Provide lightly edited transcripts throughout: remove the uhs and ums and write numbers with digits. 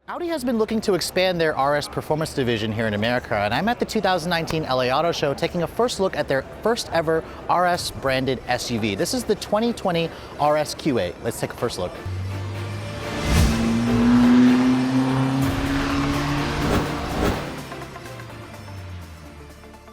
Audi has been looking to expand their RS performance division here in America, and I'm at the 2019 LA Auto Show taking a first look at their first ever RS branded SUV. This is the 2020 RS Q8. Let's take a first look.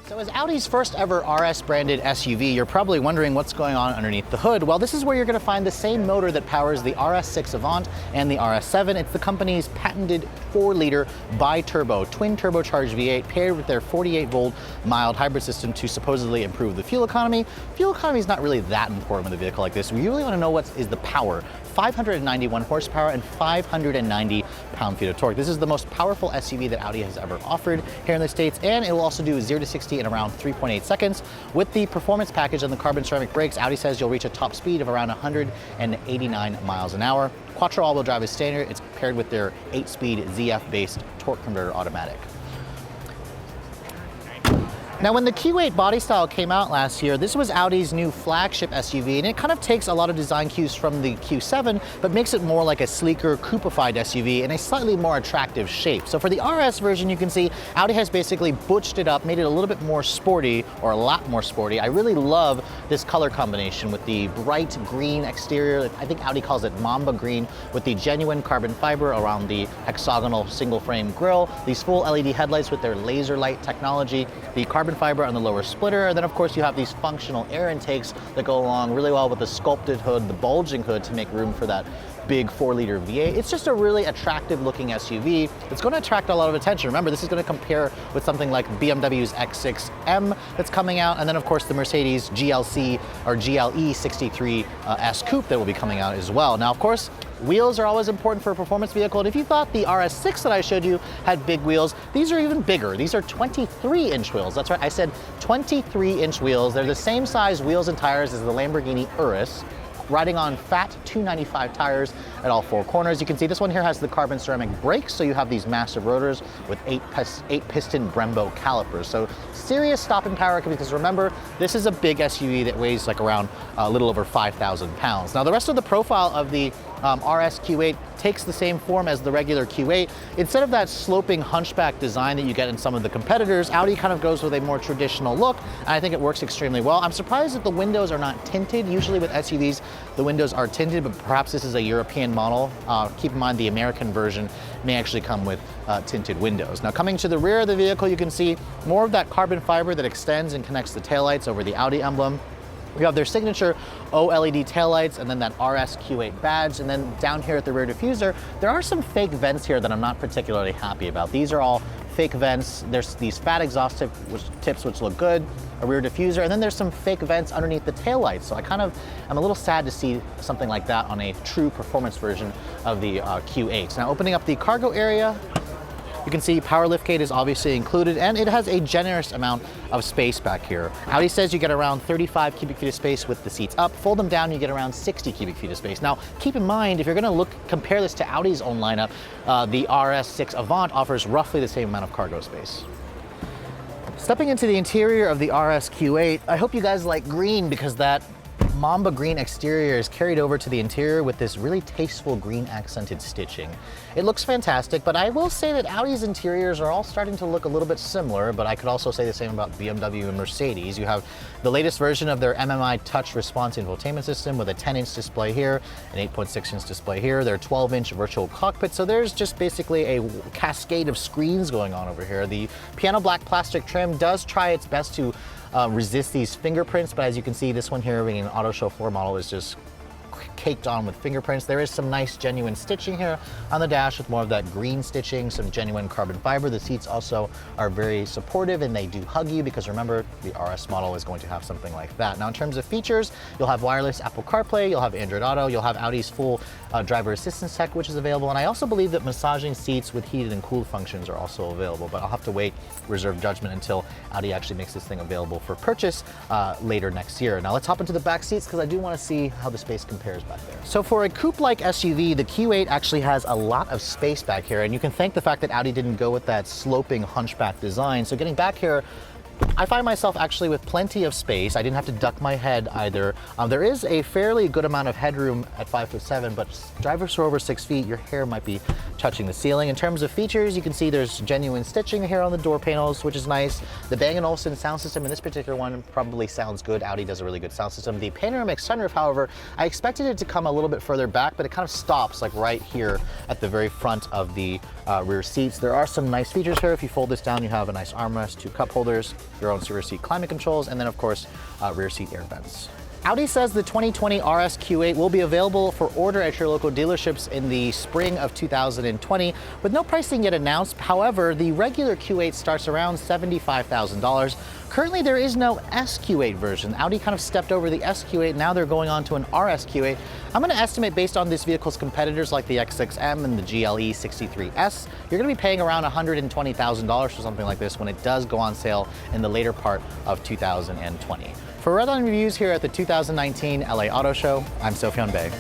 So as Audi's first ever RS branded SUV, you're probably wondering what's going on underneath the hood. Well, this is where you're going to find the same motor that powers the RS6 Avant and the RS7. It's the company's patented 4-liter bi-turbo twin turbocharged V8 paired with their 48-volt mild hybrid system to supposedly improve the fuel economy. Fuel economy is not really that important with a vehicle like this. We really want to know what is the power. 591 horsepower and 590 pound-feet of torque. This is the most powerful SUV that Audi has ever offered here in the States, and it will also do 0 to 60 in around 3.8 seconds. With the performance package and the carbon ceramic brakes, Audi says you'll reach a top speed of around 189 miles an hour. Quattro all-wheel drive is standard. It's paired with their 8-speed ZF-based torque converter automatic. Now, when the Q8 body style came out last year, this was Audi's new flagship SUV, and it kind of takes a lot of design cues from the Q7, but makes it more like a sleeker, coupe-ified SUV in a slightly more attractive shape. So for the RS version, you can see Audi has basically butched it up, made it a little bit more sporty, or a lot more sporty. I really love this color combination with the bright green exterior. I think Audi calls it Mamba green, with the genuine carbon fiber around the hexagonal single-frame grille, these full LED headlights with their laser light technology, the carbon fiber on the lower splitter, and then of course you have these functional air intakes that go along really well with the sculpted hood, the bulging hood, to make room for that big 4-liter V8. It's just a really attractive looking SUV. It's going to attract a lot of attention. Remember, this is going to compare with something like BMW's X6M that's coming out, and then of course the Mercedes GLC or GLE 63 S Coupe that will be coming out as well. Now, of course, wheels are always important for a performance vehicle, and if you thought the RS6 that I showed you had big wheels, these are even bigger. These are 23-inch wheels. That's right, I said 23-inch wheels. They're the same size wheels and tires as the Lamborghini Urus, riding on fat 295 tires at all 4 corners. You can see this one here has the carbon ceramic brakes, so you have these massive rotors with 8-piston Brembo calipers. So serious stopping power, because remember, this is a big SUV that weighs like around a little over 5,000 pounds. Now, the rest of the profile of the RS Q8 takes the same form as the regular Q8. Instead of that sloping hunchback design that you get in some of the competitors, Audi kind of goes with a more traditional look, and I think it works extremely well. I'm surprised that the windows are not tinted. Usually with SUVs, the windows are tinted, but perhaps this is a European model. Keep in mind the American version may actually come with tinted windows. Now, coming to the rear of the vehicle, you can see more of that carbon fiber that extends and connects the taillights over the Audi emblem. We have their signature OLED taillights and then that RS Q8 badge. And then down here at the rear diffuser, there are some fake vents here that I'm not particularly happy about. These are all fake vents. There's these fat exhaust tips which look good, a rear diffuser, and then there's some fake vents underneath the taillights. So I'm a little sad to see something like that on a true performance version of the Q8. Now, opening up the cargo area, you can see power liftgate is obviously included, and it has a generous amount of space back here. Audi says you get around 35 cubic feet of space with the seats up. Fold them down, you get around 60 cubic feet of space. Now, keep in mind, if you're going to compare this to Audi's own lineup, the RS6 Avant offers roughly the same amount of cargo space. Stepping into the interior of the RS Q8, I hope you guys like green, because that Mamba green exterior is carried over to the interior with this really tasteful green accented stitching. It looks fantastic, but I will say that Audi's interiors are all starting to look a little bit similar, but I could also say the same about BMW and Mercedes. You have the latest version of their MMI touch response infotainment system with a 10-inch display here, an 8.6-inch display here, their 12-inch virtual cockpit. So there's just basically a cascade of screens going on over here. The piano black plastic trim does try its best to resist these fingerprints, but as you can see, this one here being an auto show floor model is just caked on with fingerprints. There is some nice genuine stitching here on the dash with more of that green stitching, some genuine carbon fiber. The seats also are very supportive and they do hug you, because remember, the RS model is going to have something like that. Now, in terms of features, you'll have wireless Apple CarPlay, you'll have Android Auto, you'll have Audi's full driver assistance tech, which is available, and I also believe that massaging seats with heated and cooled functions are also available, but I'll have to wait, reserve judgment, until Audi actually makes this thing available for purchase later next year. Now, let's hop into the back seats, because I do want to see how the space compares back there. So for a coupe-like SUV, the Q8 actually has a lot of space back here, and you can thank the fact that Audi didn't go with that sloping hunchback design. So getting back here, I find myself actually with plenty of space. I didn't have to duck my head either. There is a fairly good amount of headroom at 5'7", but drivers who are over 6 feet, your hair might be touching the ceiling. In terms of features, you can see there's genuine stitching here on the door panels, which is nice. The Bang & Olufsen sound system in this particular one probably sounds good. Audi does a really good sound system. The panoramic sunroof, however, I expected it to come a little bit further back, but it kind of stops like right here at the very front of the rear seats. There are some nice features here. If you fold this down, you have a nice armrest, 2 cup holders, your own rear seat climate controls, and then of course, rear seat air vents. Audi says the 2020 RS Q8 will be available for order at your local dealerships in the spring of 2020, with no pricing yet announced. However, the regular Q8 starts around $75,000. Currently, there is no SQ8 version. Audi kind of stepped over the SQ8, now they're going on to an RS Q8. I'm going to estimate based on this vehicle's competitors like the X6M and the GLE 63S, you're going to be paying around $120,000 for something like this when it does go on sale in the later part of 2020. For Redline Reviews here at the 2019 LA Auto Show, I'm Sofyan Bey.